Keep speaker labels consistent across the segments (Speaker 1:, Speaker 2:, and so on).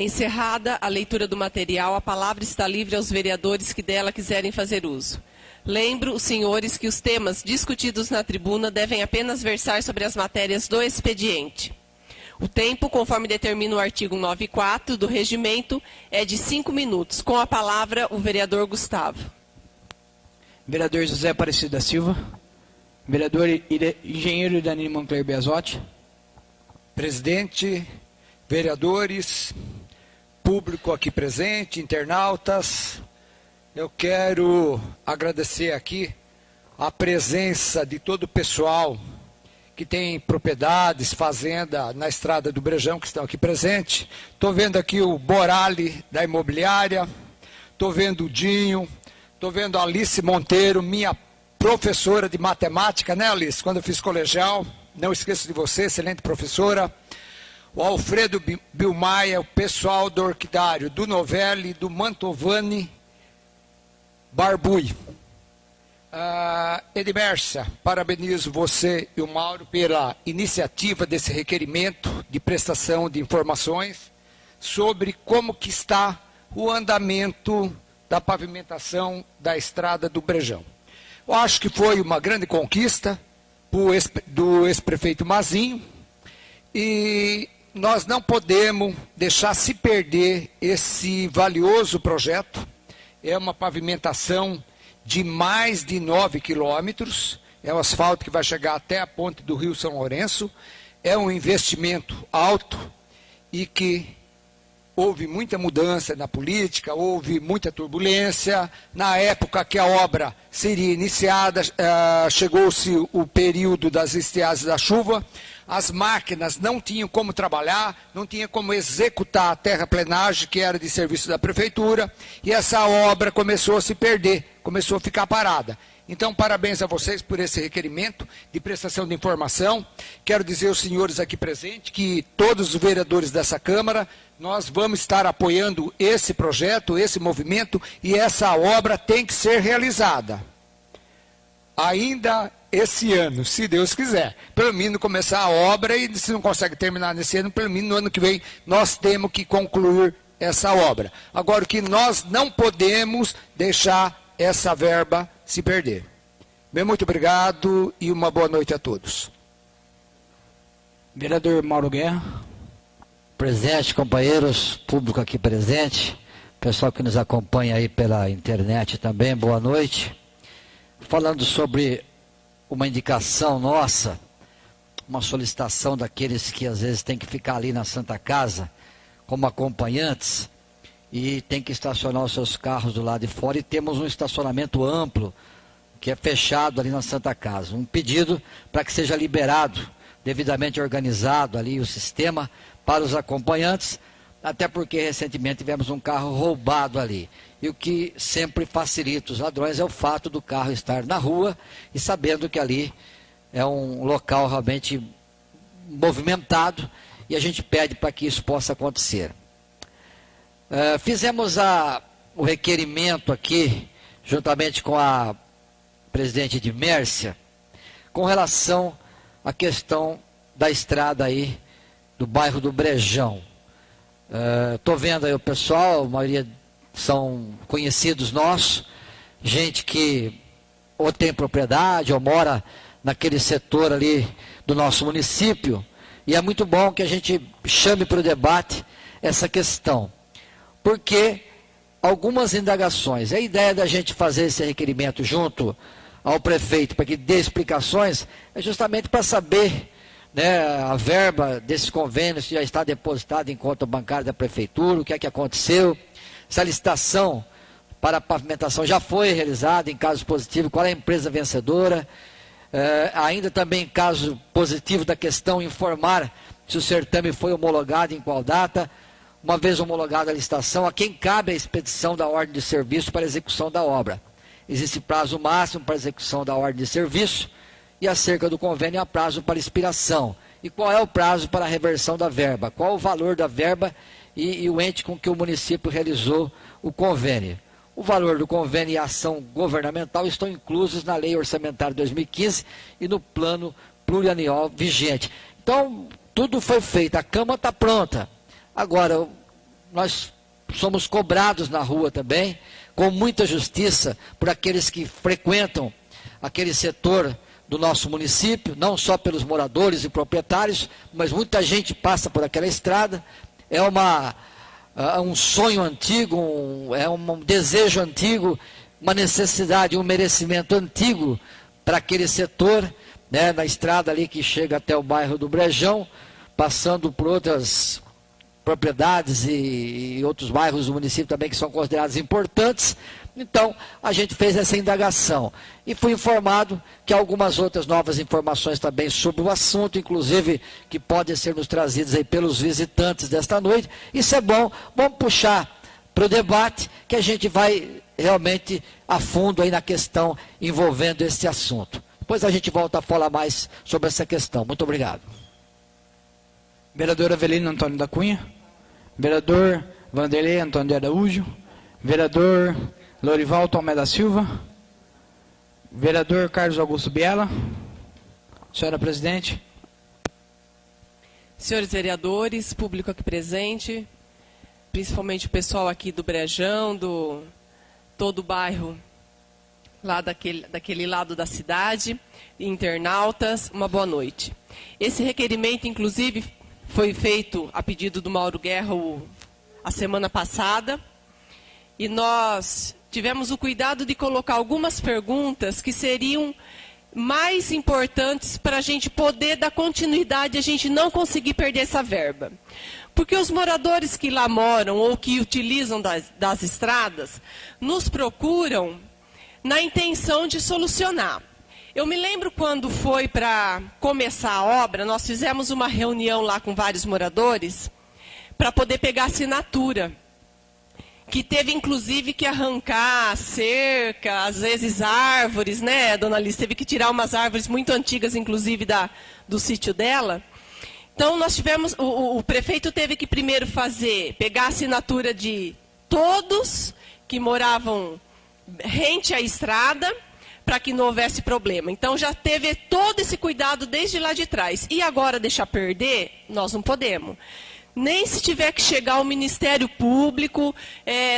Speaker 1: Encerrada a leitura do material, a palavra está livre aos vereadores que dela quiserem fazer uso. Lembro os senhores que os temas discutidos na tribuna devem apenas versar sobre as matérias do expediente. O tempo, conforme determina o artigo 9.4 do regimento, é de 5 minutos. Com a palavra, o vereador Gustavo.
Speaker 2: Vereador José Aparecido da Silva. Vereador Engenheiro Danilo Moncler Biasotti.
Speaker 3: Presidente, vereadores, público aqui presente, internautas, eu quero agradecer aqui a presença de todo o pessoal que tem propriedades, fazenda na Estrada do Brejão, que estão aqui presentes. Estou vendo aqui o Borali da imobiliária, estou vendo o Dinho, estou vendo a Alice Monteiro, minha professora de matemática, né, Alice? Quando eu fiz colegial, não esqueço de você, excelente professora. O Alfredo Bilmaia, o pessoal do Orquidário, do Novelli, do Mantovani Barbui. Edmércia, parabenizo você e o Mauro pela iniciativa desse requerimento de prestação de informações sobre como que está o andamento da pavimentação da Estrada do Brejão. Eu acho que foi uma grande conquista do ex-prefeito Mazinho e nós não podemos deixar se perder esse valioso projeto. É uma pavimentação de mais de 9 quilômetros, é o asfalto que vai chegar até a ponte do Rio São Lourenço, é um investimento alto e que houve muita mudança na política, houve muita turbulência. Na época que a obra seria iniciada, chegou-se o período das estiagens da chuva, as máquinas não tinham como trabalhar, não tinha como executar a terraplenagem, que era de serviço da prefeitura, e essa obra começou a se perder, começou a ficar parada. Então, parabéns a vocês por esse requerimento de prestação de informação. Quero dizer aos senhores aqui presentes que todos os vereadores dessa Câmara, nós vamos estar apoiando esse projeto, esse movimento, e essa obra tem que ser realizada. Ainda esse ano, se Deus quiser. Pelo menos começar a obra, e se não consegue terminar nesse ano, pelo menos no ano que vem, nós temos que concluir essa obra. Agora, o que nós não podemos deixar essa verba se perder. Bem, muito obrigado e uma boa noite a todos.
Speaker 2: Vereador Mauro Guerra.
Speaker 4: Presidente, companheiros, público aqui presente, pessoal que nos acompanha aí pela internet também, boa noite. Falando sobre uma indicação nossa, uma solicitação daqueles que às vezes tem que ficar ali na Santa Casa, como acompanhantes, e tem que estacionar os seus carros do lado de fora, e temos um estacionamento amplo, que é fechado ali na Santa Casa. Um pedido para que seja liberado, devidamente organizado ali o sistema para os acompanhantes, até porque recentemente tivemos um carro roubado ali. E o que sempre facilita os ladrões é o fato do carro estar na rua e sabendo que ali é um local realmente movimentado, e a gente pede para que isso possa acontecer. Fizemos o requerimento aqui, juntamente com a presidente de Mércia, com relação à questão da estrada aí do bairro do Brejão. Estou vendo aí o pessoal, a maioria são conhecidos nossos, gente que ou tem propriedade ou mora naquele setor ali do nosso município, e é muito bom que a gente chame para o debate essa questão, porque algumas indagações, a ideia da gente fazer esse requerimento junto ao prefeito para que dê explicações é justamente para saber, né, a verba desses convênios já está depositada em conta bancária da prefeitura, o que é que aconteceu, se a licitação para a pavimentação já foi realizada, em caso positivo, qual é a empresa vencedora, ainda também em caso positivo da questão, informar se o certame foi homologado, em qual data, uma vez homologada a licitação, a quem cabe a expedição da ordem de serviço para a execução da obra. Existe prazo máximo para a execução da ordem de serviço, e acerca do convênio há prazo para expiração. E qual é o prazo para a reversão da verba? Qual o valor da verba e o ente com que o município realizou o convênio? O valor do convênio e a ação governamental estão inclusos na Lei Orçamentária 2015 e no plano plurianual vigente. Então, tudo foi feito, a cama está pronta. Agora, o nós somos cobrados na rua também, com muita justiça, por aqueles que frequentam aquele setor do nosso município, não só pelos moradores e proprietários, mas muita gente passa por aquela estrada. É um sonho antigo, um desejo antigo, uma necessidade, um merecimento antigo para aquele setor, né, na estrada ali que chega até o bairro do Brejão, passando por outras propriedades e outros bairros do município também que são considerados importantes. Então, a gente fez essa indagação e fui informado que algumas outras novas informações também sobre o assunto, inclusive que podem ser nos trazidas aí pelos visitantes desta noite. Isso é bom, vamos puxar para o debate, que a gente vai realmente a fundo aí na questão envolvendo esse assunto. Depois a gente volta a falar mais sobre essa questão. Muito obrigado.
Speaker 2: Vereador Avelino Antônio da Cunha. Vereador Vanderlei Antônio de Araújo. Vereador Lorival Tomé da Silva. Vereador Carlos Augusto Biela. Senhora Presidente.
Speaker 1: Senhores vereadores, público aqui presente, principalmente o pessoal aqui do Brejão, todo o bairro lá daquele lado da cidade, internautas, uma boa noite. Esse requerimento, inclusive, foi feito a pedido do Mauro Guerra a semana passada, e nós tivemos o cuidado de colocar algumas perguntas que seriam mais importantes para a gente poder dar continuidade, a gente não conseguir perder essa verba. Porque os moradores que lá moram ou que utilizam das estradas nos procuram na intenção de solucionar. Eu me lembro quando foi para começar a obra, nós fizemos uma reunião lá com vários moradores para poder pegar assinatura. Que teve, inclusive, que arrancar cerca, às vezes árvores, né, dona Alice? Teve que tirar umas árvores muito antigas, inclusive, do sítio dela. Então, nós tivemos, o prefeito teve que primeiro pegar a assinatura de todos que moravam rente à estrada, para que não houvesse problema. Então, já teve todo esse cuidado desde lá de trás. E agora, deixar perder, nós não podemos. Nem se tiver que chegar ao Ministério Público,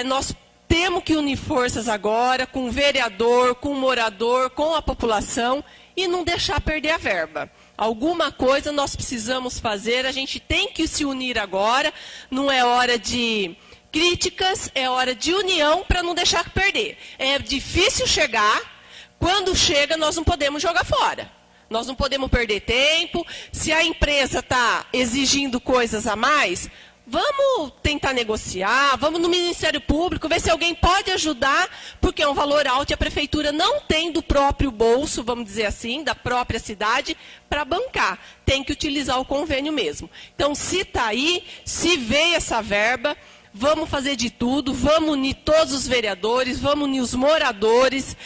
Speaker 1: nós temos que unir forças agora com o vereador, com o morador, com a população e não deixar perder a verba. Alguma coisa nós precisamos fazer, a gente tem que se unir agora, não é hora de críticas, é hora de união para não deixar perder. É difícil chegar, quando chega nós não podemos jogar fora. Nós não podemos perder tempo. Se a empresa está exigindo coisas a mais, vamos tentar negociar, vamos no Ministério Público, ver se alguém pode ajudar, porque é um valor alto e a prefeitura não tem do próprio bolso, vamos dizer assim, da própria cidade, para bancar. Tem que utilizar o convênio mesmo. Então, se está aí, se veio essa verba, vamos fazer de tudo, vamos unir todos os vereadores, vamos unir os moradores,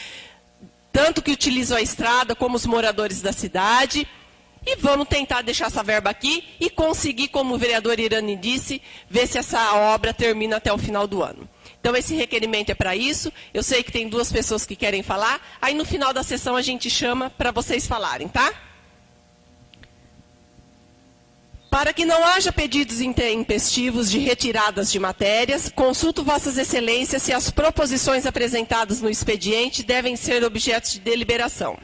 Speaker 1: tanto que utilizam a estrada como os moradores da cidade, e vamos tentar deixar essa verba aqui e conseguir, como o vereador Irani disse, ver se essa obra termina até o final do ano. Então, esse requerimento é para isso. Eu sei que tem duas pessoas que querem falar, aí no final da sessão a gente chama para vocês falarem, tá? Para que não haja pedidos intempestivos de retiradas de matérias, consulto Vossas Excelências se as proposições apresentadas no expediente devem ser objeto de deliberação.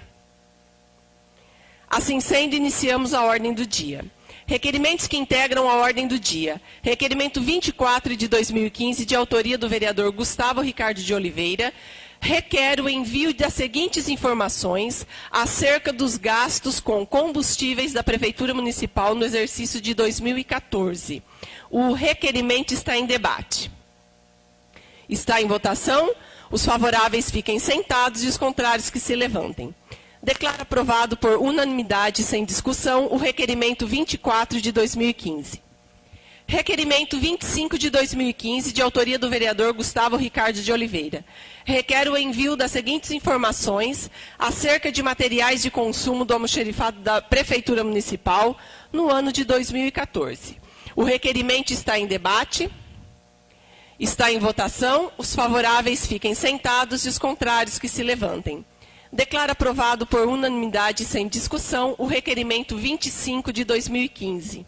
Speaker 1: Assim sendo, iniciamos a ordem do dia. Requerimentos que integram a ordem do dia. Requerimento 24 de 2015, de autoria do vereador Gustavo Ricardo de Oliveira, requer o envio das seguintes informações acerca dos gastos com combustíveis da Prefeitura Municipal no exercício de 2014. O requerimento está em debate. Está em votação. Os favoráveis fiquem sentados e os contrários que se levantem. Declaro aprovado por unanimidade sem discussão o requerimento 24 de 2015. Requerimento 25 de 2015, de autoria do vereador Gustavo Ricardo de Oliveira. Requer o envio das seguintes informações acerca de materiais de consumo do almoxarifado da Prefeitura Municipal no ano de 2014. O requerimento está em debate, está em votação. Os favoráveis fiquem sentados e os contrários que se levantem. Declaro aprovado por unanimidade sem discussão o requerimento 25 de 2015.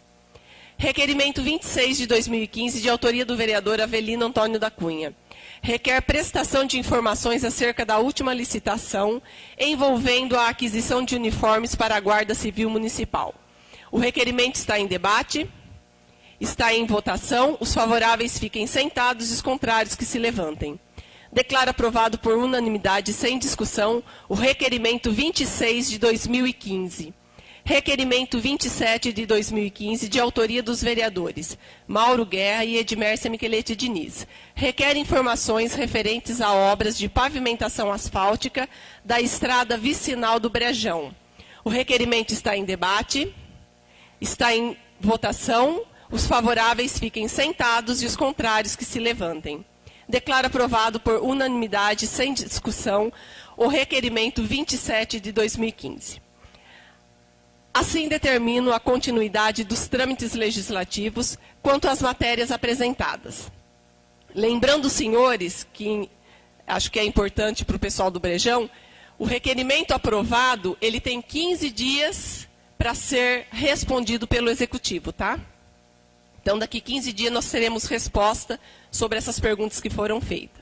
Speaker 1: Requerimento 26 de 2015, de autoria do vereador Avelino Antônio da Cunha. Requer prestação de informações acerca da última licitação envolvendo a aquisição de uniformes para a Guarda Civil Municipal. O requerimento está em debate, está em votação. Os favoráveis fiquem sentados e os contrários que se levantem. Declaro aprovado por unanimidade, sem discussão, o requerimento 26 de 2015. Requerimento 27 de 2015, de autoria dos vereadores Mauro Guerra e Edmércia Michelete Diniz. Requer informações referentes a obras de pavimentação asfáltica da estrada vicinal do Brejão. O requerimento está em debate, está em votação. Os favoráveis fiquem sentados e os contrários que se levantem. Declaro aprovado por unanimidade, sem discussão, o requerimento 27 de 2015. Assim determino a continuidade dos trâmites legislativos quanto às matérias apresentadas. Lembrando, senhores, que acho que é importante para o pessoal do Brejão, o requerimento aprovado, ele tem 15 dias para ser respondido pelo Executivo, tá? Então, daqui 15 dias nós teremos resposta sobre essas perguntas que foram feitas.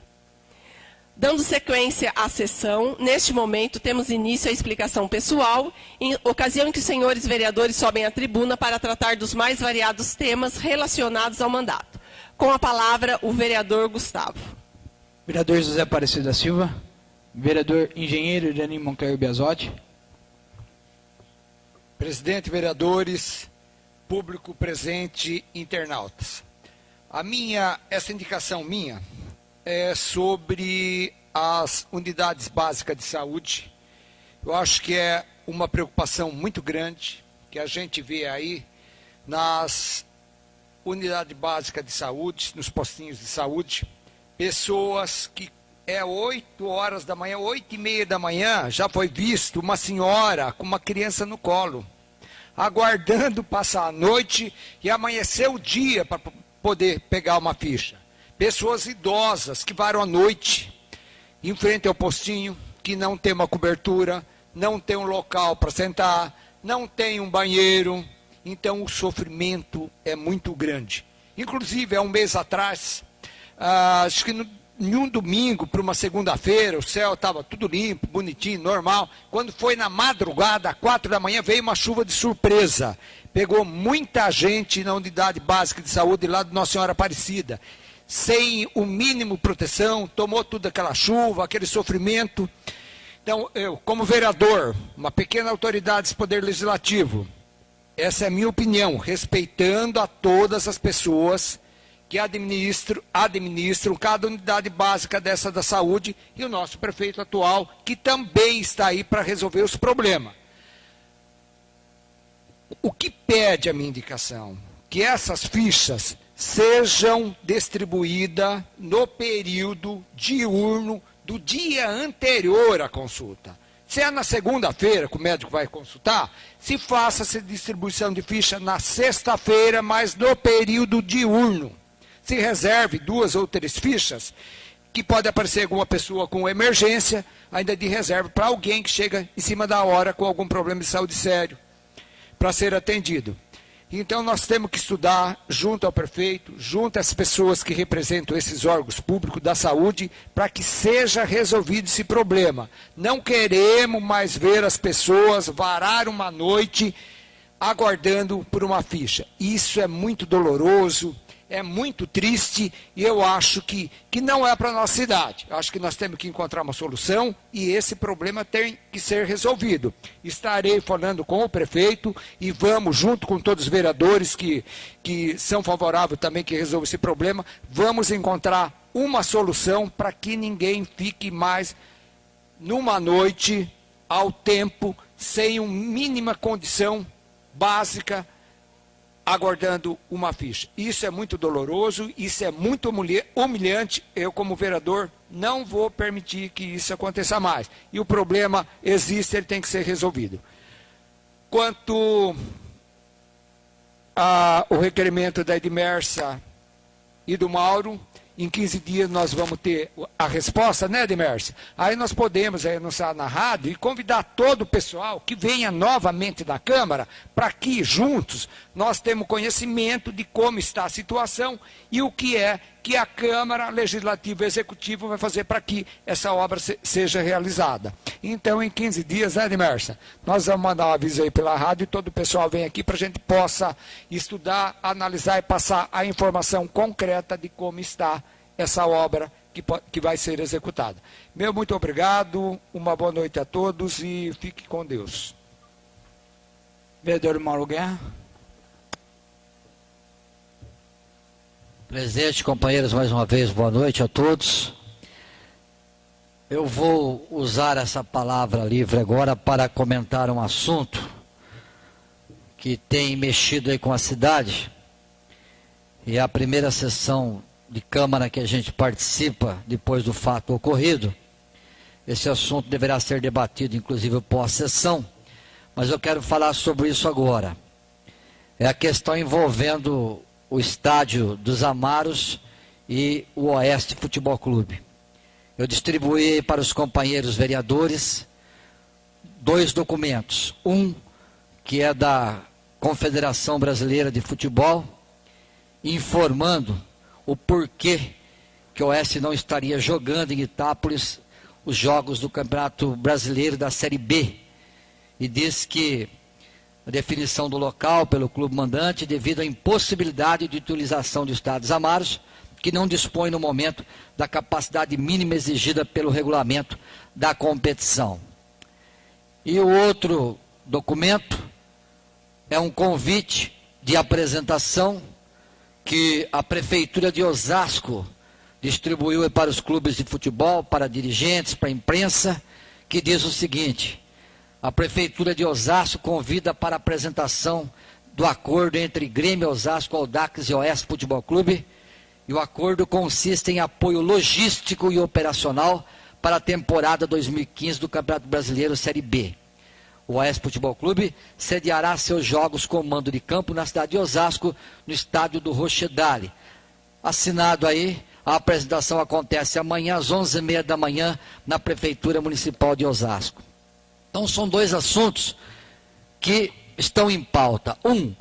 Speaker 1: Dando sequência à sessão, neste momento temos início à explicação pessoal, em ocasião em que os senhores vereadores sobem à tribuna para tratar dos mais variados temas relacionados ao mandato. Com a palavra, o vereador Gustavo.
Speaker 2: Vereador José Aparecido da Silva. Vereador Engenheiro Irani Moncair Biasotti.
Speaker 3: Presidente, vereadores, público presente, internautas. Essa indicação minha é sobre as unidades básicas de saúde. Eu acho que é uma preocupação muito grande que a gente vê aí nas unidades básicas de saúde, nos postinhos de saúde, pessoas que 8 horas da manhã, 8h30 da manhã, já foi visto uma senhora com uma criança no colo, aguardando passar a noite e amanhecer o dia para poder pegar uma ficha. Pessoas idosas que varam à noite em frente ao postinho, que não tem uma cobertura, não tem um local para sentar, não tem um banheiro. Então o sofrimento é muito grande. Inclusive, há um mês atrás, acho que em um domingo para uma segunda-feira, o céu estava tudo limpo, bonitinho, normal. Quando foi na madrugada, às 4 da manhã, veio uma chuva de surpresa. Pegou muita gente na unidade básica de saúde lá de Nossa Senhora Aparecida. Sem o mínimo proteção, tomou tudo aquela chuva, aquele sofrimento. Então, eu, como vereador, uma pequena autoridade desse Poder Legislativo, essa é a minha opinião, respeitando a todas as pessoas que administram cada unidade básica dessa da saúde e o nosso prefeito atual, que também está aí para resolver os problemas. O que pede a minha indicação? Que essas fichas sejam distribuídas no período diurno do dia anterior à consulta. Se é na segunda-feira que o médico vai consultar, se faça essa distribuição de ficha na sexta-feira, mas no período diurno. Se reserve 2 ou 3 fichas, que pode aparecer alguma pessoa com emergência, ainda de reserva para alguém que chega em cima da hora com algum problema de saúde sério, para ser atendido. Então nós temos que estudar junto ao prefeito, junto às pessoas que representam esses órgãos públicos da saúde, para que seja resolvido esse problema. Não queremos mais ver as pessoas varar uma noite aguardando por uma ficha. Isso é muito doloroso, é muito triste e eu acho que não é para a nossa cidade. Eu acho que nós temos que encontrar uma solução e esse problema tem que ser resolvido. Estarei falando com o prefeito e vamos, junto com todos os vereadores que são favoráveis também que resolvam esse problema, vamos encontrar uma solução para que ninguém fique mais numa noite ao tempo, sem uma mínima condição básica, aguardando uma ficha. Isso é muito doloroso, isso é muito humilhante. Eu, como vereador, não vou permitir que isso aconteça mais. E o problema existe, ele tem que ser resolvido. Quanto ao requerimento da Edmércia e do Mauro, em 15 dias nós vamos ter a resposta, né, Demércia? Aí nós podemos anunciar na rádio e convidar todo o pessoal que venha novamente da Câmara para que, juntos, nós temos conhecimento de como está a situação e o que é que a Câmara Legislativa e Executiva vai fazer para que essa obra seja realizada. Então, em 15 dias, né, Demércia? Nós vamos mandar um aviso aí pela rádio e todo o pessoal vem aqui para a gente possa estudar, analisar e passar a informação concreta de como está essa obra que vai ser executada. Meu muito obrigado, uma boa noite a todos e fique com Deus.
Speaker 2: Vereador Mauro Guerra.
Speaker 4: Presidente, companheiros, mais uma vez, boa noite a todos. Eu vou usar essa palavra livre agora para comentar um assunto que tem mexido aí com a cidade. E é a primeira sessão de Câmara que a gente participa depois do fato ocorrido. Esse assunto deverá ser debatido, inclusive, pós-sessão. Mas eu quero falar sobre isso agora. É a questão envolvendo o estádio dos Amaros e o Oeste Futebol Clube. Eu distribuí para os companheiros vereadores 2 documentos. Um que é da Confederação Brasileira de Futebol, informando o porquê que o Oeste não estaria jogando em Itápolis os jogos do Campeonato Brasileiro da Série B. E diz que a definição do local pelo clube mandante devido à impossibilidade de utilização do estádio dos Amaros, que não dispõe no momento da capacidade mínima exigida pelo regulamento da competição. E o outro documento é um convite de apresentação que a Prefeitura de Osasco distribuiu para os clubes de futebol, para dirigentes, para a imprensa, que diz o seguinte: a Prefeitura de Osasco convida para a apresentação do acordo entre Grêmio Osasco, Audax e Oeste Futebol Clube, e o acordo consiste em apoio logístico e operacional para a temporada 2015 do Campeonato Brasileiro Série B. O Oeste Futebol Clube sediará seus jogos com mando de campo na cidade de Osasco, no estádio do Rochedale. Assinado aí, a apresentação acontece amanhã às 11h30 da manhã na Prefeitura Municipal de Osasco. Então são 2 assuntos que estão em pauta. Um,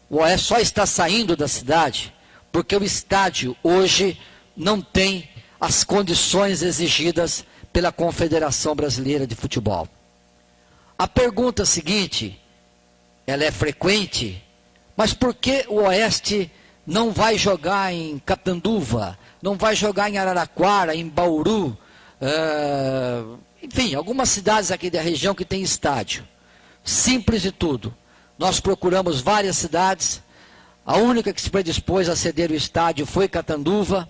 Speaker 4: o Oeste só está saindo da cidade porque o estádio hoje não tem as condições exigidas pela Confederação Brasileira de Futebol. A pergunta seguinte, ela é frequente, mas por que o Oeste não vai jogar em Catanduva, não vai jogar em Araraquara, em Bauru, enfim, algumas cidades aqui da região que tem estádio? Simples de tudo. Nós procuramos várias cidades, a única que se predispôs a ceder o estádio foi Catanduva,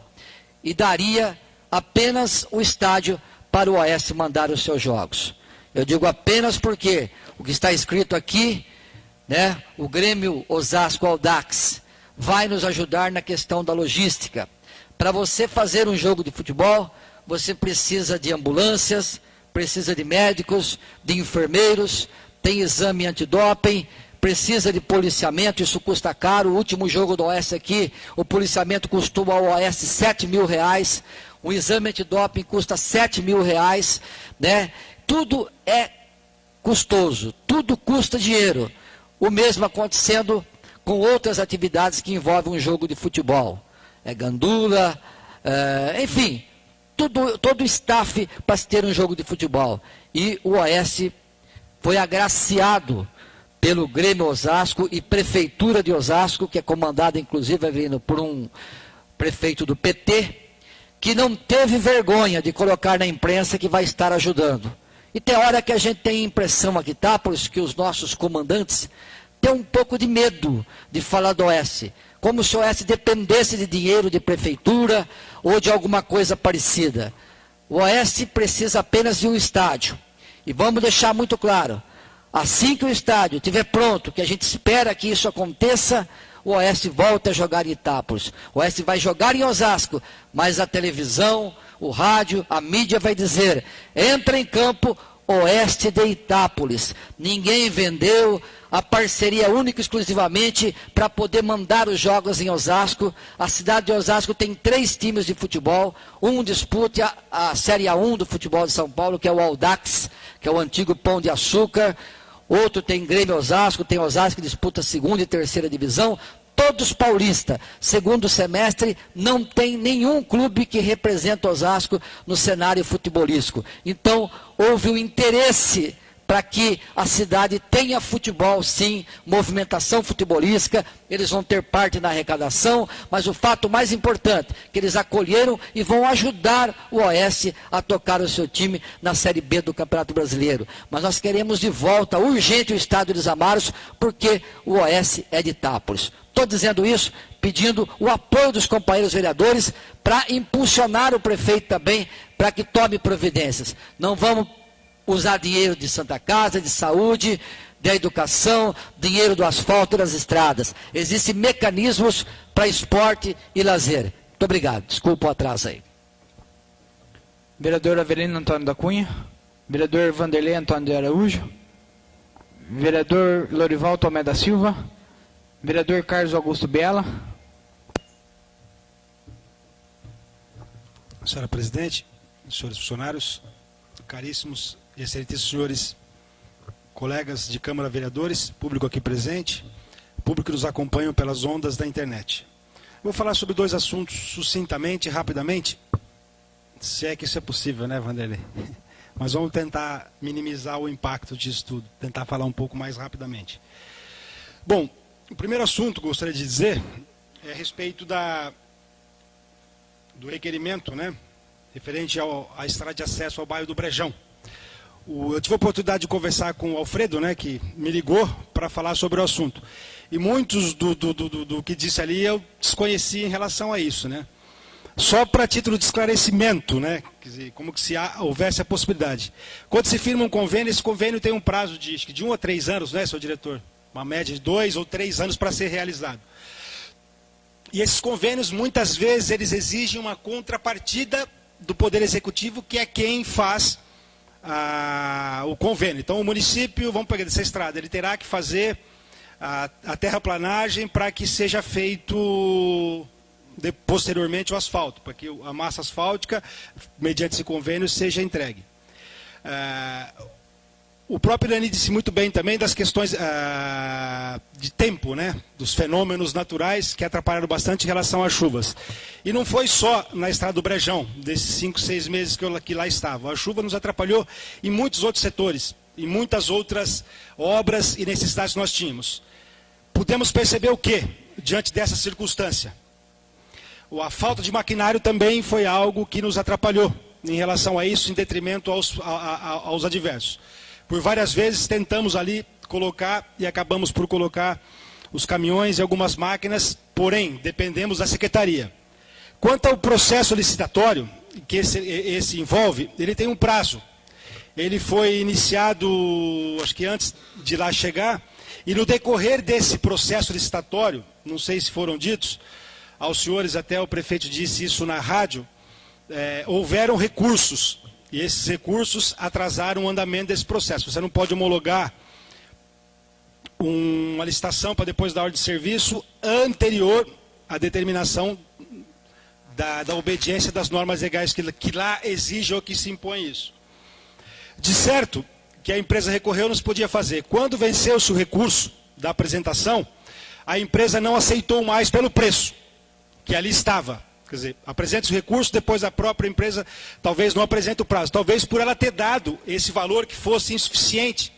Speaker 4: e daria apenas o estádio para o Oeste mandar os seus jogos. Eu digo apenas porque o que está escrito aqui, né, o Grêmio Osasco Audax vai nos ajudar na questão da logística. Para você fazer um jogo de futebol, você precisa de ambulâncias, precisa de médicos, de enfermeiros, tem exame antidoping, precisa de policiamento, isso custa caro. O último jogo do Oeste aqui, o policiamento custou ao Oeste R$7.000, o exame antidoping custa R$7.000, né? Tudo é custoso, tudo custa dinheiro. O mesmo acontecendo com outras atividades que envolvem um jogo de futebol. Gandula, enfim, todo o staff para se ter um jogo de futebol. E o Oeste foi agraciado pelo Grêmio Osasco e Prefeitura de Osasco, que é comandada inclusive por um prefeito do PT, que não teve vergonha de colocar na imprensa que vai estar ajudando. E tem hora que a gente tem a impressão aqui, tá? Por isso que os nossos comandantes têm um pouco de medo de falar do Oeste. Como se o Oeste dependesse de dinheiro de prefeitura ou de alguma coisa parecida. O Oeste precisa apenas de um estádio. E vamos deixar muito claro, assim que o estádio estiver pronto, que a gente espera que isso aconteça, o Oeste volta a jogar em Itápolis. O Oeste vai jogar em Osasco, mas a televisão, o rádio, a mídia vai dizer: entra em campo Oeste de Itápolis. Ninguém vendeu a parceria única e exclusivamente para poder mandar os jogos em Osasco. A cidade de Osasco tem 3 times de futebol. Um disputa a Série A1 do futebol de São Paulo, que é o Audax, que é o antigo Pão de Açúcar. Outro tem Grêmio Osasco, tem Osasco que disputa a 2ª e 3ª divisão. Todos paulistas. Segundo semestre, não tem nenhum clube que representa Osasco no cenário futebolístico. Então, houve o interesse para que a cidade tenha futebol, sim, movimentação futebolística, eles vão ter parte na arrecadação, mas o fato mais importante, que eles acolheram e vão ajudar o Oeste a tocar o seu time na Série B do Campeonato Brasileiro. Mas nós queremos de volta, urgente, o Estádio dos Amários, porque o Oeste é de Itápolis. Estou dizendo isso, pedindo o apoio dos companheiros vereadores para impulsionar o prefeito também, para que tome providências. Não vamos usar dinheiro de Santa Casa, de saúde, da educação, dinheiro do asfalto e das estradas. Existem mecanismos para esporte e lazer. Muito obrigado. Desculpa o atraso aí.
Speaker 2: Vereador Avelino Antônio da Cunha. Vereador Vanderlei Antônio de Araújo. Vereador Lorival Tomé da Silva. Vereador Carlos Augusto Biela.
Speaker 5: Senhora Presidente, senhores funcionários, caríssimos e excelentíssimos senhores colegas de Câmara Vereadores, público aqui presente, público que nos acompanham pelas ondas da internet. Vou falar sobre 2 assuntos sucintamente, rapidamente, se é que isso é possível, né, Vanderlei? Mas vamos tentar minimizar o impacto disso tudo, tentar falar um pouco mais rapidamente. Bom, o primeiro assunto que eu gostaria de dizer é a respeito do requerimento, né, referente à estrada de acesso ao bairro do Brejão. Eu tive a oportunidade de conversar com o Alfredo, né, que me ligou para falar sobre o assunto. E muitos do que disse ali eu desconheci em relação a isso, né. Só para título de esclarecimento, né, quer dizer, como que se houvesse a possibilidade. Quando se firma um convênio, esse convênio tem um prazo de 1 a 3 anos, né, seu diretor? Uma média de 2 ou 3 anos para ser realizado. E esses convênios, muitas vezes, eles exigem uma contrapartida do Poder Executivo, que é quem faz o convênio. Então, o município, vamos pegar dessa estrada, ele terá que fazer a terraplanagem para que seja feito posteriormente o asfalto, para que a massa asfáltica, mediante esse convênio, seja entregue. O próprio Irani disse muito bem também das questões de tempo, né? Dos fenômenos naturais que atrapalharam bastante em relação às chuvas. E não foi só na estrada do Brejão, desses 5, 6 meses que lá estava. A chuva nos atrapalhou em muitos outros setores, em muitas outras obras e necessidades que nós tínhamos. Pudemos perceber o quê diante dessa circunstância? A falta de maquinário também foi algo que nos atrapalhou em relação a isso, em detrimento aos adversos. Por várias vezes tentamos ali colocar e acabamos por colocar os caminhões e algumas máquinas, porém, dependemos da secretaria. Quanto ao processo licitatório, que esse envolve, ele tem um prazo. Ele foi iniciado, acho que antes de lá chegar, e no decorrer desse processo licitatório, não sei se foram ditos, aos senhores, até o prefeito disse isso na rádio, houveram recursos. E esses recursos atrasaram o andamento desse processo. Você não pode homologar uma licitação para depois da ordem de serviço anterior à determinação da obediência das normas legais que lá exigem ou que se impõe isso. De certo que a empresa recorreu, não se podia fazer. Quando venceu-se o recurso da apresentação, a empresa não aceitou mais pelo preço que ali estava. Quer dizer, apresenta os recursos, depois a própria empresa talvez não apresente o prazo. Talvez por ela ter dado esse valor que fosse insuficiente,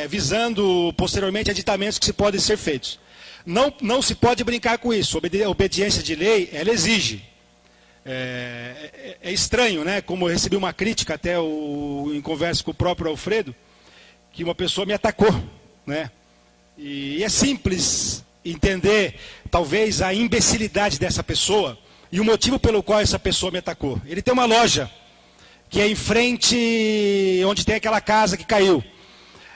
Speaker 5: visando posteriormente aditamentos que se podem ser feitos. Não se pode brincar com isso. A obediência de lei, ela exige. É estranho, né? Como eu recebi uma crítica até em conversa com o próprio Alfredo, que uma pessoa me atacou, né? E é simples entender, talvez, a imbecilidade dessa pessoa e o motivo pelo qual essa pessoa me atacou. Ele tem uma loja que é em frente onde tem aquela casa que caiu.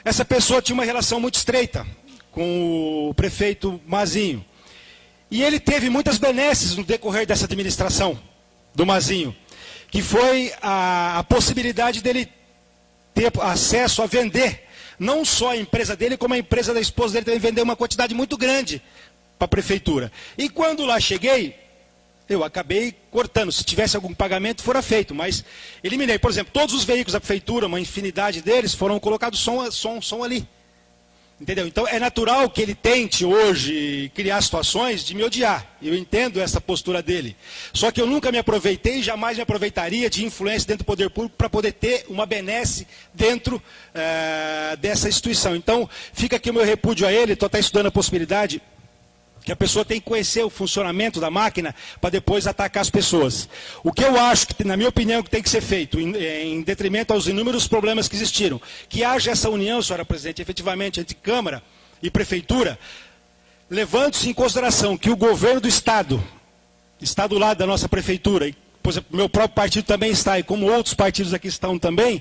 Speaker 5: Essa pessoa tinha uma relação muito estreita com o prefeito Mazinho. E ele teve muitas benesses no decorrer dessa administração do Mazinho, que foi a possibilidade dele ter acesso a vender não só a empresa dele, como a empresa da esposa dele também vendeu uma quantidade muito grande para a prefeitura. E quando lá cheguei, eu acabei cortando. Se tivesse algum pagamento, fora feito, mas eliminei. Por exemplo, todos os veículos da prefeitura, uma infinidade deles, foram colocados som ali. Entendeu? Então é natural que ele tente hoje criar situações de me odiar. Eu entendo essa postura dele. Só que eu nunca me aproveitei e jamais me aproveitaria de influência dentro do poder público para poder ter uma benesse dentro dessa instituição. Então fica aqui o meu repúdio a ele. Estou até estudando a possibilidade que a pessoa tem que conhecer o funcionamento da máquina para depois atacar as pessoas. O que eu acho, que, na minha opinião, que tem que ser feito, em detrimento aos inúmeros problemas que existiram, que haja essa união, senhora presidente, efetivamente, entre Câmara e Prefeitura, levando-se em consideração que o governo do Estado está do lado da nossa Prefeitura, e, por exemplo, meu próprio partido também está, e como outros partidos aqui estão também,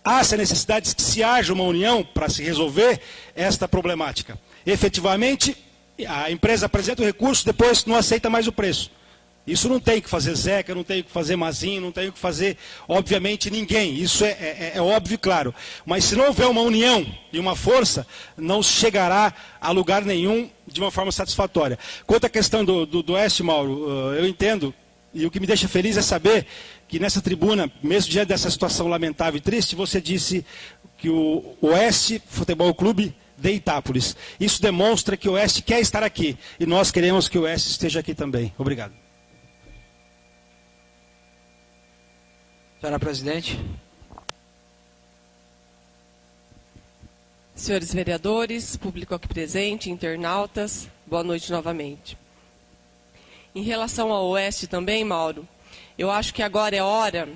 Speaker 5: há essa necessidade de que se haja uma união para se resolver esta problemática. Efetivamente, a empresa apresenta o recurso, depois não aceita mais o preço. Isso não tem que fazer Zeca, não tem que fazer Mazinho, não tem que fazer, obviamente, ninguém. Isso é óbvio e claro. Mas se não houver uma união e uma força, não chegará a lugar nenhum de uma forma satisfatória. Quanto à questão do Oeste, Mauro, eu entendo, e o que me deixa feliz é saber que nessa tribuna, mesmo diante dessa situação lamentável e triste, você disse que o Oeste Futebol Clube de Itápolis. Isso demonstra que o Oeste quer estar aqui. E nós queremos que o Oeste esteja aqui também. Obrigado.
Speaker 2: Senhora presidente.
Speaker 1: Senhores vereadores, público aqui presente, internautas, boa noite novamente. Em relação ao Oeste também, Mauro, eu acho que agora é hora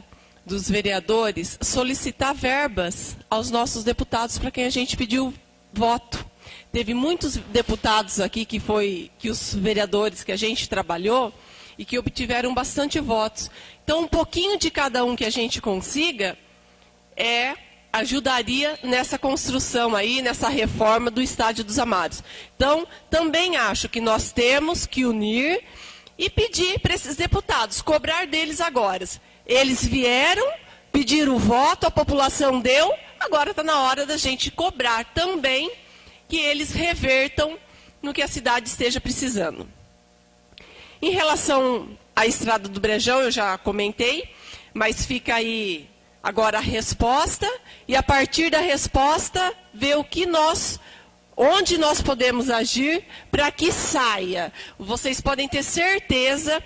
Speaker 1: dos vereadores solicitar verbas aos nossos deputados para quem a gente pediu voto. Teve muitos deputados aqui que os vereadores que a gente trabalhou e que obtiveram bastante votos. Então, um pouquinho de cada um que a gente consiga ajudaria nessa construção aí, nessa reforma do Estádio dos Amados. Então, também acho que nós temos que unir e pedir para esses deputados, cobrar deles agora. Eles vieram, pediram o voto, a população deu, agora está na hora da gente cobrar também que eles revertam no que a cidade esteja precisando. Em relação à Estrada do Brejão, eu já comentei, mas fica aí agora a resposta, e a partir da resposta, ver onde nós podemos agir para que saia. Vocês podem ter certeza,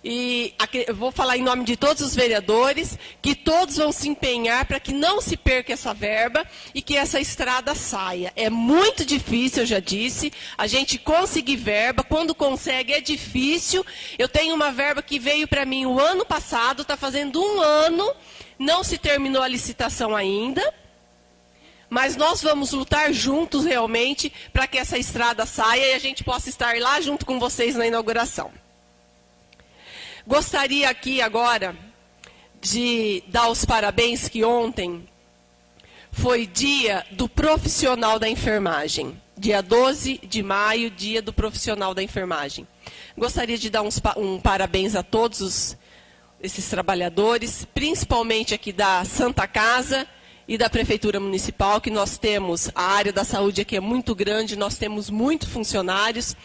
Speaker 1: e eu vou falar em nome de todos os vereadores, que todos vão se empenhar para que não se perca essa verba e que essa estrada saia. É muito difícil, eu já disse, a gente conseguir verba, quando consegue é difícil. Eu tenho uma verba que veio para mim o ano passado, está fazendo um ano, não se terminou a licitação ainda, mas nós vamos lutar juntos realmente para que essa estrada saia e a gente possa estar lá junto com vocês na inauguração. Gostaria aqui agora de dar os parabéns que ontem foi dia do profissional da enfermagem. Dia 12 de maio, dia do profissional da enfermagem. Gostaria de dar um parabéns a todos esses trabalhadores, principalmente aqui da Santa Casa e da Prefeitura Municipal, que nós temos, a área da saúde aqui é muito grande, nós temos muitos funcionários.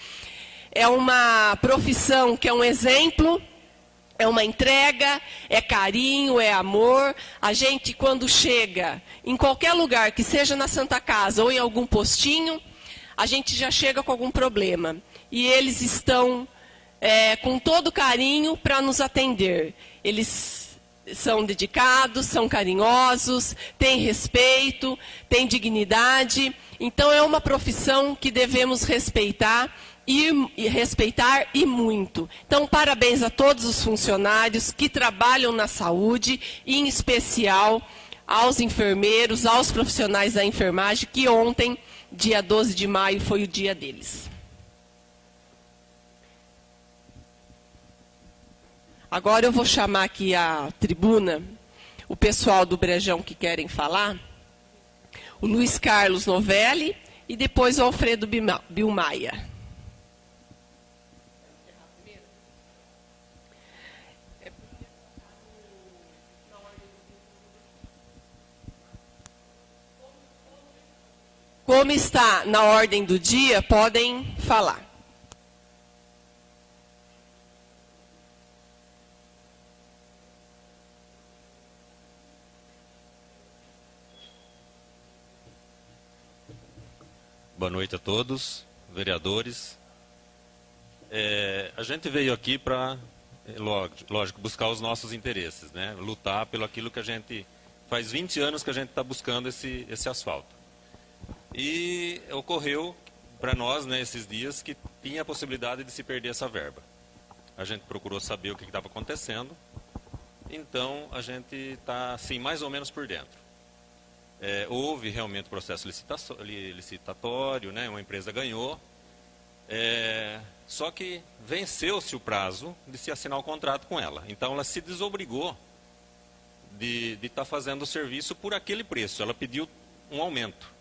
Speaker 1: É uma profissão que é um exemplo, é uma entrega, é carinho, é amor. A gente, quando chega em qualquer lugar, que seja na Santa Casa ou em algum postinho, a gente já chega com algum problema. E eles estão com todo carinho para nos atender. Eles são dedicados, são carinhosos, têm respeito, têm dignidade. Então, é uma profissão que devemos respeitar e muito. Então, parabéns a todos os funcionários que trabalham na saúde, e em especial aos enfermeiros, aos profissionais da enfermagem, que ontem, dia 12 de maio, foi o dia deles. Agora eu vou chamar aqui à tribuna o pessoal do Brejão que querem falar, o Luiz Carlos Novelli e depois o Alfredo Bilmaia. Como está na ordem do dia, podem falar.
Speaker 6: Boa noite a todos, vereadores. A gente veio aqui para, lógico, buscar os nossos interesses, né? Lutar pelo aquilo que a gente... Faz 20 anos que a gente está buscando esse asfalto. E ocorreu para nós, né, esses dias, que tinha a possibilidade de se perder essa verba. A gente procurou saber o que estava acontecendo, então a gente está, assim, mais ou menos por dentro. Houve realmente processo licitatório, né, uma empresa ganhou, só que venceu-se o prazo de se assinar o contrato com ela. Então ela se desobrigou de estar fazendo o serviço por aquele preço, ela pediu um aumento.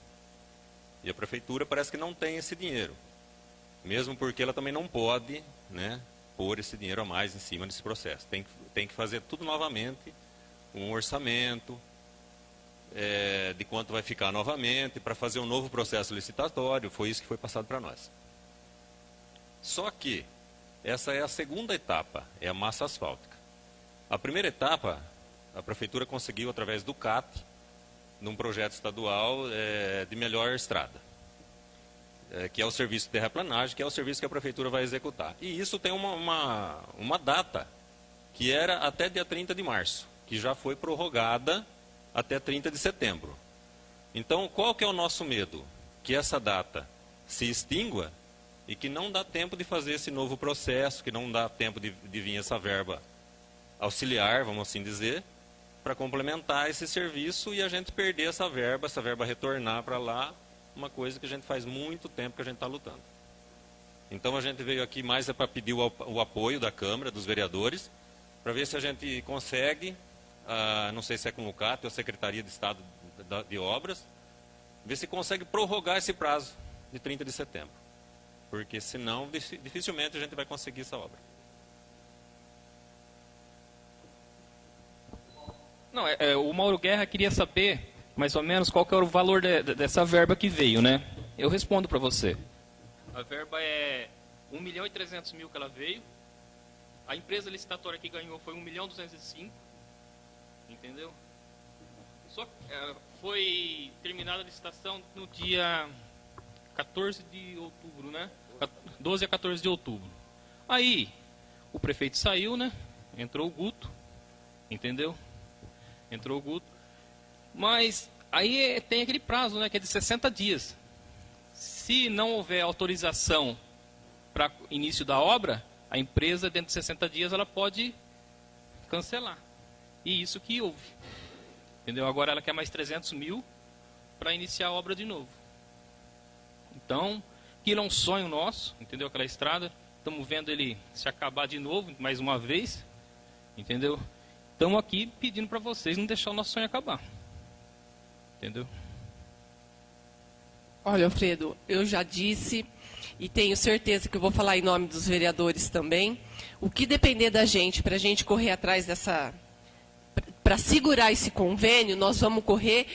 Speaker 6: E a prefeitura parece que não tem esse dinheiro. Mesmo porque ela também não pode, né, pôr esse dinheiro a mais em cima desse processo. Tem que fazer tudo novamente, um orçamento, de quanto vai ficar novamente, para fazer um novo processo licitatório. Foi isso que foi passado para nós. Só que essa é a segunda etapa, é a massa asfáltica. A primeira etapa, a prefeitura conseguiu através do CAT, num projeto estadual de melhor estrada, que é o serviço de terraplanagem, que é o serviço que a prefeitura vai executar. E isso tem uma data, que era até dia 30 de março, que já foi prorrogada até 30 de setembro. Então, qual que é o nosso medo? Que essa data se extingua e que não dá tempo de fazer esse novo processo, que não dá tempo de vir essa verba auxiliar, vamos assim dizer, para complementar esse serviço e a gente perder essa verba retornar para lá, uma coisa que a gente faz muito tempo que a gente está lutando. Então a gente veio aqui mais para pedir o apoio da Câmara, dos vereadores, para ver se a gente consegue, não sei se é com o CAT ou a Secretaria de Estado de Obras, ver se consegue prorrogar esse prazo de 30 de setembro. Porque senão dificilmente a gente vai conseguir essa obra.
Speaker 7: Não, o Mauro Guerra queria saber, mais ou menos, qual que era o valor dessa verba que veio, né? Eu respondo para você. A verba é 1.300.000 que ela veio. A empresa licitatória que ganhou foi 1.205.000. Entendeu? Foi terminada a licitação no dia 14 de outubro, né? 12 a 14 de outubro. Aí, o prefeito saiu, né? Entrou o Guto. Entendeu? Entrou o Guto. Mas aí tem aquele prazo, né, que é de 60 dias. Se não houver autorização para início da obra, a empresa, dentro de 60 dias, ela pode cancelar. E isso que houve. Entendeu? Agora ela quer mais 300.000 para iniciar a obra de novo. Então, aquilo é um sonho nosso, entendeu? Aquela estrada. Estamos vendo ele se acabar de novo, mais uma vez. Entendeu? Estamos aqui pedindo para vocês não deixar o nosso sonho acabar. Entendeu?
Speaker 1: Olha, Alfredo, eu já disse e tenho certeza que eu vou falar em nome dos vereadores também. O que depender da gente, para a gente correr atrás dessa... Para segurar esse convênio, nós vamos correr.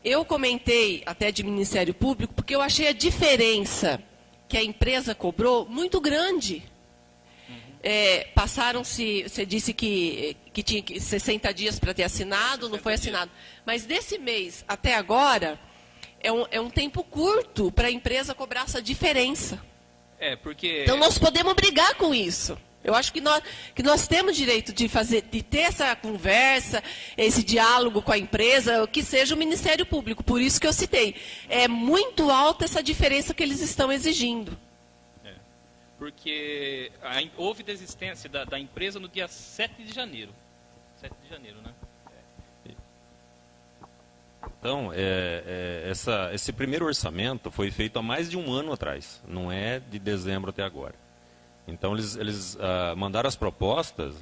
Speaker 1: Eu comentei até de Ministério Público, porque eu achei a diferença que a empresa cobrou muito grande. Passaram-se, você disse que tinha 60 dias para ter assinado, não foi assinado. Mas desse mês até agora, é um tempo curto para a empresa cobrar essa diferença.
Speaker 7: Porque...
Speaker 1: Então nós podemos brigar com isso. Eu acho que nós temos direito de ter essa conversa, esse diálogo com a empresa, que seja o Ministério Público. Por isso que eu citei. É muito alta essa diferença que eles estão exigindo.
Speaker 7: Porque houve desistência da empresa no dia 7 de janeiro. 7 de janeiro, né?
Speaker 6: Então, esse primeiro orçamento foi feito há mais de um ano atrás. Não é de dezembro até agora. Então, eles mandaram as propostas,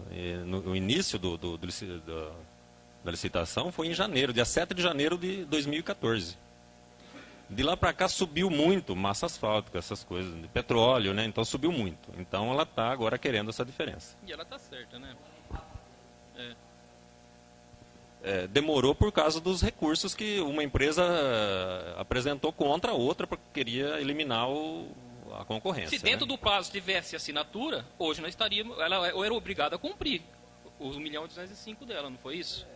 Speaker 6: no início da licitação foi em janeiro, dia 7 de janeiro de 2014. De lá para cá subiu muito, massa asfáltica, essas coisas, de petróleo, né? Então subiu muito. Então ela está agora querendo essa diferença.
Speaker 7: E ela está certa, né?
Speaker 6: demorou por causa dos recursos que uma empresa apresentou contra a outra, porque queria eliminar a concorrência.
Speaker 7: Se dentro do prazo tivesse assinatura, hoje nós estaríamos, ela era obrigada a cumprir os 1.205.000 dela, não foi isso?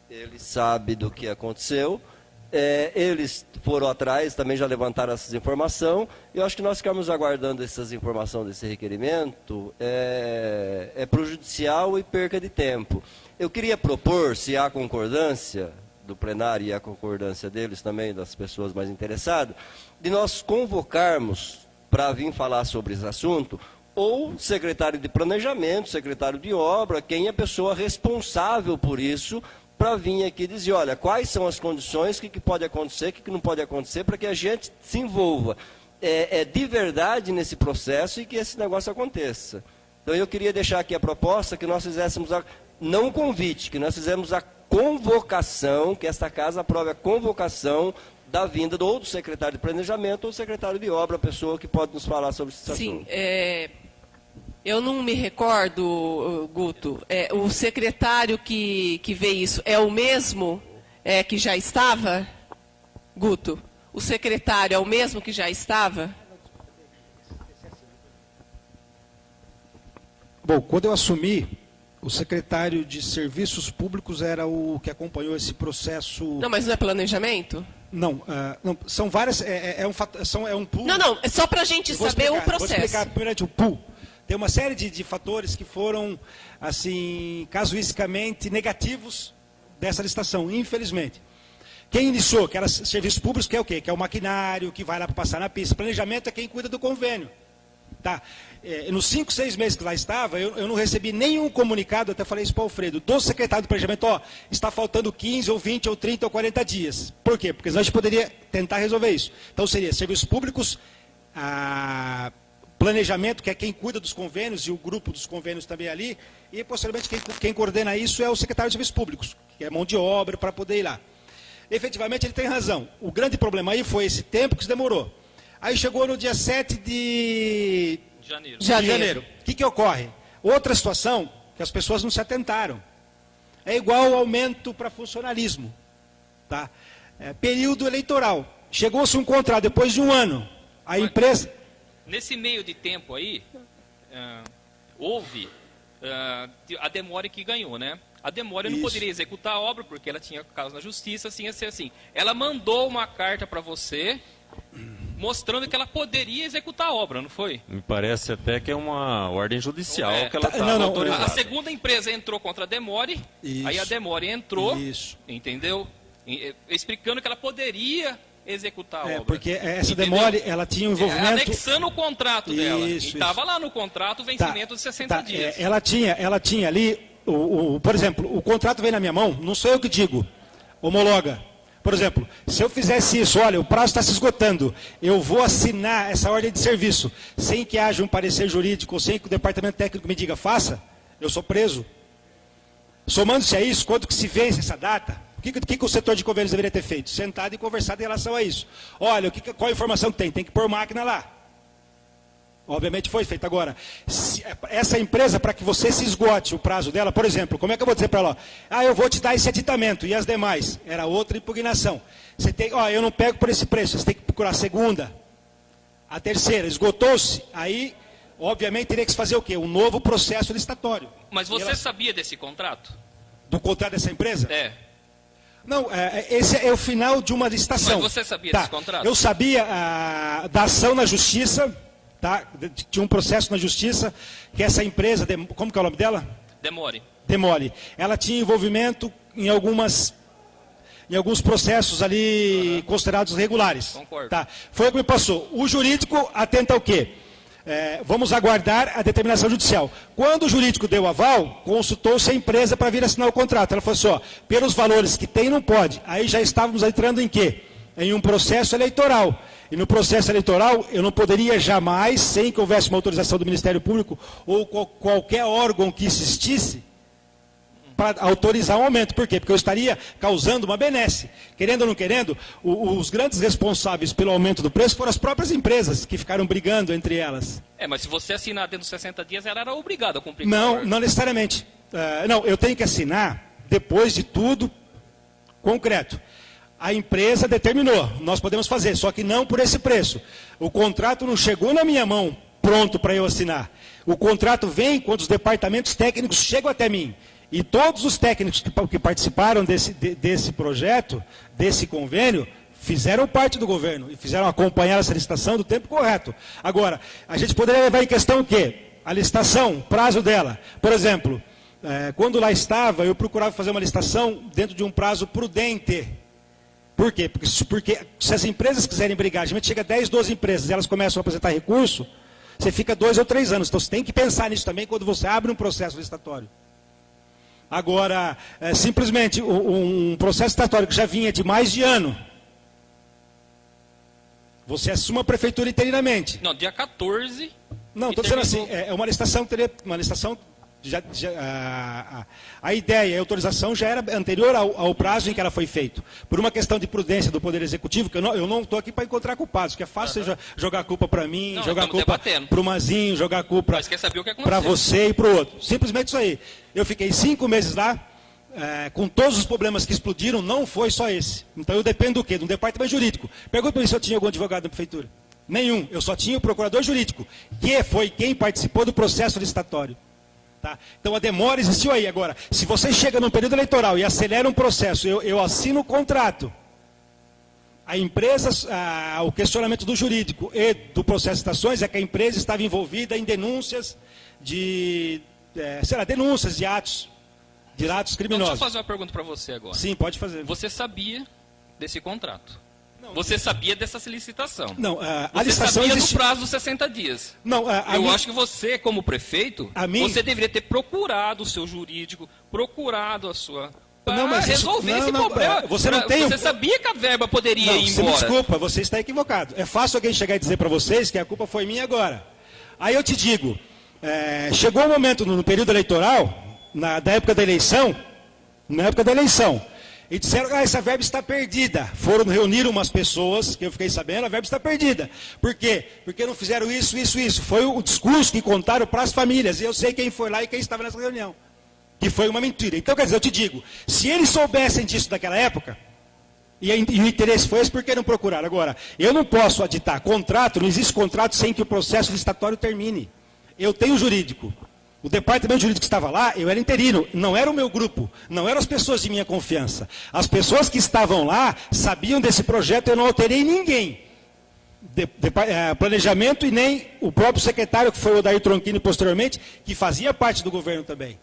Speaker 8: Ele sabe do que aconteceu, eles foram atrás, também já levantaram essas informações, e eu acho que nós ficamos aguardando essas informações desse requerimento, prejudicial e perca de tempo. Eu queria propor, se há concordância do plenário e a concordância deles também, das pessoas mais interessadas, de nós convocarmos para vir falar sobre esse assunto, ou secretário de planejamento, secretário de obra, quem é a pessoa responsável por isso, para vir aqui dizer, olha, quais são as condições, o que pode acontecer, o que não pode acontecer, para que a gente se envolva de verdade nesse processo e que esse negócio aconteça. Então eu queria deixar aqui a proposta que nós fizéssemos, não o convite, que nós fizemos a convocação, que esta casa aprove a convocação da vinda ou do secretário de planejamento ou do secretário de obra, a pessoa que pode nos falar sobre esse assunto.
Speaker 1: Sim, eu não me recordo, Guto, o secretário que vê isso é o mesmo que já estava? Guto, o secretário é o mesmo que já estava?
Speaker 5: Bom, quando eu assumi, o secretário de Serviços Públicos era o que acompanhou esse processo...
Speaker 1: Não, mas não é planejamento?
Speaker 5: Não, são várias... É um pool...
Speaker 1: Não, é só para a gente saber o processo.
Speaker 5: Vou explicar primeiro o pool. Tem uma série de fatores que foram, assim, casuisticamente negativos dessa licitação, infelizmente. Quem iniciou, que era serviços públicos, que é o quê? Que é o maquinário, que vai lá para passar na pista. Planejamento é quem cuida do convênio. Tá? Nos 5, 6 meses que lá estava, eu não recebi nenhum comunicado, até falei isso para o Alfredo, do secretário do planejamento, está faltando 15, ou 20, ou 30, ou 40 dias. Por quê? Porque senão a gente poderia tentar resolver isso. Então seria serviços públicos, planejamento, que é quem cuida dos convênios, e o grupo dos convênios também ali, e posteriormente quem coordena isso é o secretário de Serviços Públicos, que é mão de obra para poder ir lá. Efetivamente ele tem razão. O grande problema aí foi esse tempo que se demorou. Aí chegou no dia 7 de janeiro. O que ocorre? Outra situação que as pessoas não se atentaram. É igual ao aumento para funcionalismo. Tá? Período eleitoral. Chegou-se um contrato depois de um ano. A empresa...
Speaker 7: Nesse meio de tempo aí, houve a Demore que ganhou, né? A Demore não poderia executar a obra, porque ela tinha caso na justiça, assim, assim. Ela mandou uma carta para você, mostrando que ela poderia executar a obra, não foi?
Speaker 6: Me parece até que é uma ordem judicial que ela está autorizada.
Speaker 7: A segunda empresa entrou contra a Demore, aí a Demore entrou, entendeu? Explicando que ela poderia executar a obra.
Speaker 5: Porque essa Demore, ela tinha um envolvimento...
Speaker 7: Anexando o contrato dela. E estava lá no contrato o vencimento de 60 dias.
Speaker 5: Ela tinha ali, por exemplo, o contrato vem na minha mão, não sou eu que digo, homologa. Por exemplo, se eu fizesse isso, olha, o prazo está se esgotando, eu vou assinar essa ordem de serviço, sem que haja um parecer jurídico, sem que o departamento técnico me diga, faça, eu sou preso. Somando-se a isso, quando que se vence essa data, o que o setor de convênios deveria ter feito? Sentado e conversado em relação a isso. Olha, qual a informação que tem? Tem que pôr máquina lá. Obviamente foi feito. Agora, essa empresa, para que você se esgote o prazo dela, por exemplo, como é que eu vou dizer para ela? Eu vou te dar esse aditamento e as demais. Era outra impugnação. Você tem, eu não pego por esse preço, você tem que procurar a segunda, a terceira. Esgotou-se, aí, obviamente, teria que se fazer o quê? Um novo processo licitatório.
Speaker 7: Mas você sabia desse contrato?
Speaker 5: Do contrato dessa empresa? Não, esse é o final de uma licitação.
Speaker 7: Mas você sabia desse contrato?
Speaker 5: Eu sabia da ação na justiça, tá? Tinha um processo na justiça, que essa empresa, como que é o nome dela? Demore. Ela tinha envolvimento em alguns processos ali considerados regulares.
Speaker 7: Concordo.
Speaker 5: Tá? Foi o que me passou. O jurídico atenta ao quê? Vamos aguardar a determinação judicial. Quando o jurídico deu aval, consultou-se a empresa para vir assinar o contrato. Ela falou assim, pelos valores que tem, não pode. Aí já estávamos entrando em quê? em um processo eleitoral. E no processo eleitoral, eu não poderia jamais, sem que houvesse uma autorização do Ministério Público ou qualquer órgão que existisse, para autorizar um aumento. Por quê? Porque eu estaria causando uma benesse. Querendo ou não querendo, os grandes responsáveis pelo aumento do preço foram as próprias empresas que ficaram brigando entre elas.
Speaker 7: Mas se você assinar dentro dos 60 dias, ela era obrigada a cumprir.
Speaker 5: Não, não necessariamente. Não, eu tenho que assinar, depois de tudo, concreto. A empresa determinou, nós podemos fazer, só que não por esse preço. O contrato não chegou na minha mão pronto para eu assinar. O contrato vem quando os departamentos técnicos chegam até mim. E todos os técnicos que participaram desse projeto, desse convênio, fizeram parte do governo e fizeram acompanhar essa licitação do tempo correto. Agora, a gente poderia levar em questão o quê? A licitação, prazo dela. Por exemplo, quando lá estava, eu procurava fazer uma licitação dentro de um prazo prudente. Por quê? Porque se as empresas quiserem brigar, a gente chega a 10, 12 empresas e elas começam a apresentar recurso, você fica 2 ou 3 anos. Então você tem que pensar nisso também quando você abre um processo licitatório. Agora, simplesmente um processo licitatório que já vinha de mais de ano, você assume a prefeitura interinamente.
Speaker 7: Não, dia 14.
Speaker 5: Não, estou dizendo assim, é uma licitação, a ideia e a autorização já era anterior ao prazo em que ela foi feita. Por uma questão de prudência do Poder Executivo, que eu não estou aqui para encontrar culpados, que é fácil você jogar a culpa para mim,
Speaker 7: não,
Speaker 5: jogar a culpa para o Mazinho, jogar a culpa para você e para o outro. Simplesmente isso aí. Eu fiquei 5 meses lá, com todos os problemas que explodiram, não foi só esse. Então eu dependo do quê? De um departamento jurídico. Pergunta para mim se eu tinha algum advogado na prefeitura. Nenhum. Eu só tinha o procurador jurídico, que foi quem participou do processo licitatório. Tá? Então a demora existiu aí. Agora, se você chega num período eleitoral e acelera um processo, eu assino o contrato, a empresa, o questionamento do jurídico e do processo de licitações é que a empresa estava envolvida em denúncias denúncias de atos criminosos.
Speaker 7: Então, deixa eu fazer uma pergunta para você agora.
Speaker 5: Sim, pode fazer.
Speaker 7: Você sabia desse contrato? Você sabia dessa licitação?
Speaker 5: Não, a
Speaker 7: você
Speaker 5: licitação
Speaker 7: sabia
Speaker 5: existe...
Speaker 7: do prazo dos 60 dias.
Speaker 5: Não,
Speaker 7: eu acho que você, como prefeito, você deveria ter procurado o seu jurídico, procurado a sua... Para resolver esse problema. Você sabia que a verba poderia ir embora.
Speaker 5: Me desculpa, você está equivocado. É fácil alguém chegar e dizer para vocês que a culpa foi minha agora. Aí eu te digo, chegou um momento no período eleitoral, da época da eleição, e disseram, essa verba está perdida. Foram reunir umas pessoas, que eu fiquei sabendo, a verba está perdida. Por quê? Porque não fizeram isso. Foi o discurso que contaram para as famílias. E eu sei quem foi lá e quem estava nessa reunião. Que foi uma mentira. Então, quer dizer, eu te digo, se eles soubessem disso naquela época, e o interesse foi esse, por que não procuraram? Agora, eu não posso aditar contrato, não existe contrato sem que o processo licitatório termine. Eu tenho jurídico. O departamento jurídico que estava lá, eu era interino, não era o meu grupo, não eram as pessoas de minha confiança. As pessoas que estavam lá sabiam desse projeto, eu não alterei ninguém. Planejamento e nem o próprio secretário, que foi o Odair Tronchini posteriormente, que fazia parte do governo também.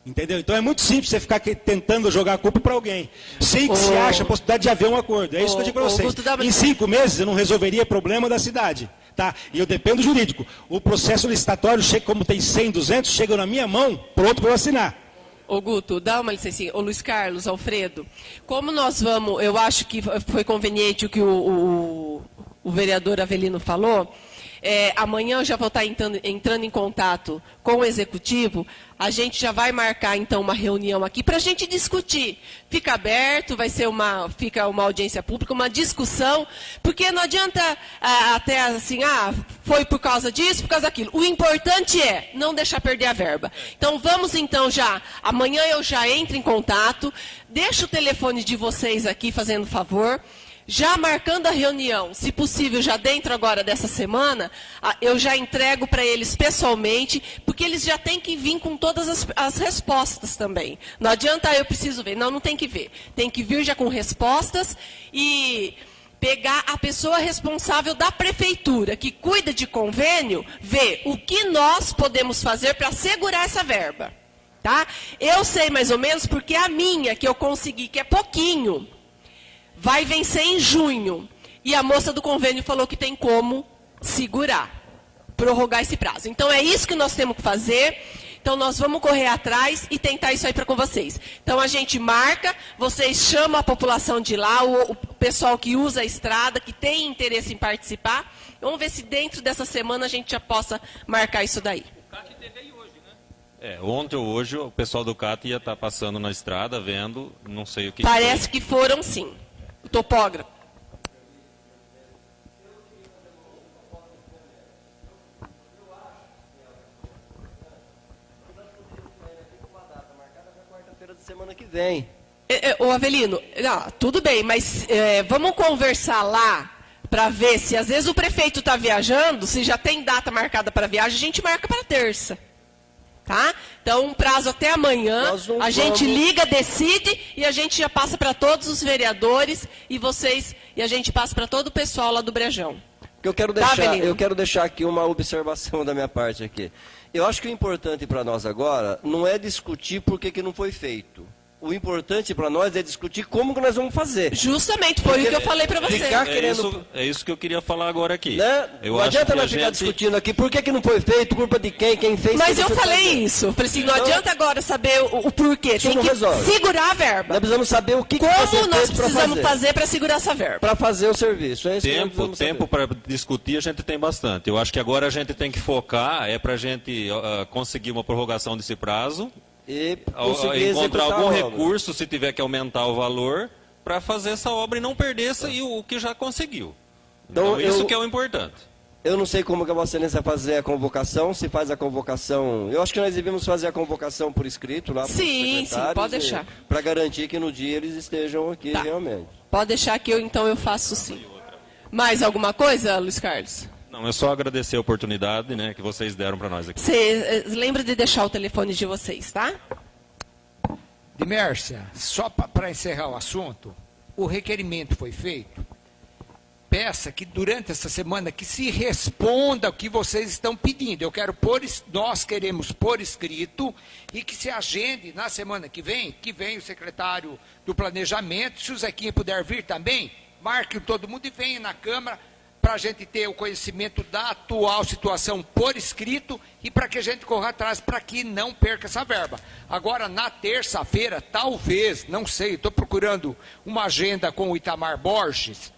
Speaker 5: Entendeu? Então é muito simples você ficar tentando jogar a culpa para alguém. Sem que se ache a possibilidade de haver um acordo. É isso que eu digo para vocês. Em 5 meses eu não resolveria problema da cidade. Tá? E eu dependo do jurídico. O processo licitatório, como tem 100, 200, chega na minha mão, pronto para eu assinar.
Speaker 1: Ô Guto, dá uma licencinha. Ô Luiz Carlos, Alfredo, como nós vamos, eu acho que foi conveniente o que o vereador Avelino falou. Amanhã eu já vou estar entrando em contato com o executivo. A gente já vai marcar então uma reunião aqui para a gente discutir. Fica aberto, fica uma audiência pública, uma discussão, porque não adianta até assim, foi por causa disso, por causa daquilo. O importante é não deixar perder a verba. Então vamos então amanhã eu já entro em contato, deixo o telefone de vocês aqui fazendo favor. Já marcando a reunião, se possível, já dentro agora dessa semana, eu já entrego para eles pessoalmente, porque eles já têm que vir com todas as respostas também. Não adianta, eu preciso ver. Não tem que ver. Tem que vir já com respostas e pegar a pessoa responsável da prefeitura, que cuida de convênio, ver o que nós podemos fazer para segurar essa verba. Tá? Eu sei mais ou menos, porque a minha, que eu consegui, que é pouquinho, vai vencer em junho. E a moça do convênio falou que tem como segurar, prorrogar esse prazo. Então é isso que nós temos que fazer. Então, nós vamos correr atrás e tentar isso aí para com vocês. Então, a gente marca, vocês chamam a população de lá, o pessoal que usa a estrada, que tem interesse em participar. Vamos ver se dentro dessa semana a gente já possa marcar isso daí.
Speaker 7: O CAT teve aí hoje, né?
Speaker 6: Ontem ou hoje o pessoal do CAT ia estar passando na estrada, vendo, não sei o que.
Speaker 1: Parece que foram sim. O topógrafo.
Speaker 8: Semana que vem.
Speaker 1: Ô Avelino, tudo bem, mas vamos conversar lá para ver se às vezes o prefeito está viajando, se já tem data marcada para viagem, a gente marca para terça. Tá? Então, um prazo até amanhã, a gente liga, decide e a gente já passa para todos os vereadores e a gente passa para todo o pessoal lá do Brejão.
Speaker 8: Eu quero deixar aqui uma observação da minha parte aqui. Eu acho que o importante para nós agora não é discutir por que não foi feito. O importante para nós é discutir como que nós vamos fazer.
Speaker 1: Justamente, foi o que eu falei para você.
Speaker 6: É isso que eu queria falar agora aqui.
Speaker 8: Né? Não adianta nós ficar discutindo aqui por que não foi feito, culpa de quem fez.
Speaker 1: Mas eu falei isso. Eu falei assim, não adianta agora saber o porquê. Tem que segurar a verba.
Speaker 8: Nós precisamos saber o que vai ser feito.
Speaker 1: Como nós precisamos fazer para segurar essa verba?
Speaker 8: Para fazer o serviço. É isso
Speaker 6: tempo para discutir a gente tem bastante. Eu acho que agora a gente tem que focar, para a gente conseguir uma prorrogação desse prazo.
Speaker 8: E
Speaker 6: encontrar algum recurso, se tiver que aumentar o valor, para fazer essa obra e não perder o que já conseguiu. Então isso que é o importante.
Speaker 8: Eu não sei como que a Vossa Excelência vai fazer a convocação, se faz a convocação... Eu acho que nós devemos fazer a convocação por escrito lá para os secretários.
Speaker 1: Sim, pode deixar.
Speaker 8: Para garantir que no dia eles estejam aqui realmente.
Speaker 1: Pode deixar que eu faço sim. Mais alguma coisa, Luiz Carlos?
Speaker 6: Não, é só agradecer a oportunidade, que vocês deram para nós aqui.
Speaker 1: Você lembra de deixar o telefone de vocês, tá?
Speaker 3: De Mércia, só para encerrar o assunto, o requerimento foi feito. Peça que durante essa semana que se responda o que vocês estão pedindo. Nós queremos por escrito e que se agende na semana que vem o secretário do Planejamento, se o Zequinha puder vir também, marque todo mundo e venha na Câmara, para a gente ter o conhecimento da atual situação por escrito e para que a gente corra atrás para que não perca essa verba. Agora, na terça-feira, talvez, não sei, estou procurando uma agenda com o Itamar Borges,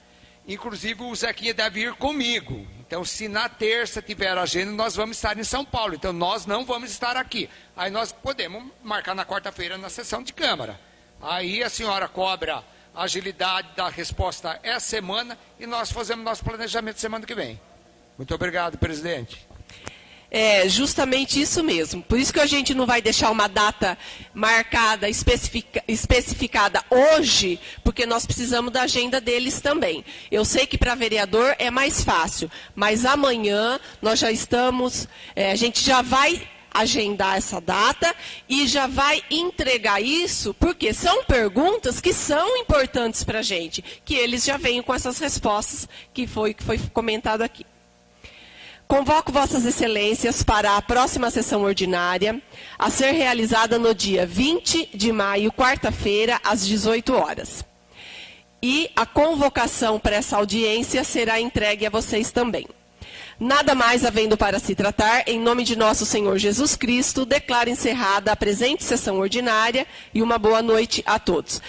Speaker 3: inclusive o Zequinha deve ir comigo. Então, se na terça tiver agenda, nós vamos estar em São Paulo, então nós não vamos estar aqui. Aí nós podemos marcar na quarta-feira na sessão de Câmara. Aí a senhora cobra a agilidade da resposta essa semana e nós fazemos nosso planejamento semana que vem. Muito obrigado, presidente.
Speaker 1: É justamente isso mesmo. Por isso que a gente não vai deixar uma data marcada, especificada hoje, porque nós precisamos da agenda deles também. Eu sei que para vereador é mais fácil, mas amanhã nós já estamos, a gente já vai agendar essa data e já vai entregar isso, porque são perguntas que são importantes para a gente, que eles já venham com essas respostas que foi comentado aqui. Convoco Vossas Excelências para a próxima sessão ordinária, a ser realizada no dia 20 de maio, quarta-feira, às 18 horas. E a convocação para essa audiência será entregue a vocês também. Nada mais havendo para se tratar, em nome de nosso Senhor Jesus Cristo, declaro encerrada a presente sessão ordinária e uma boa noite a todos.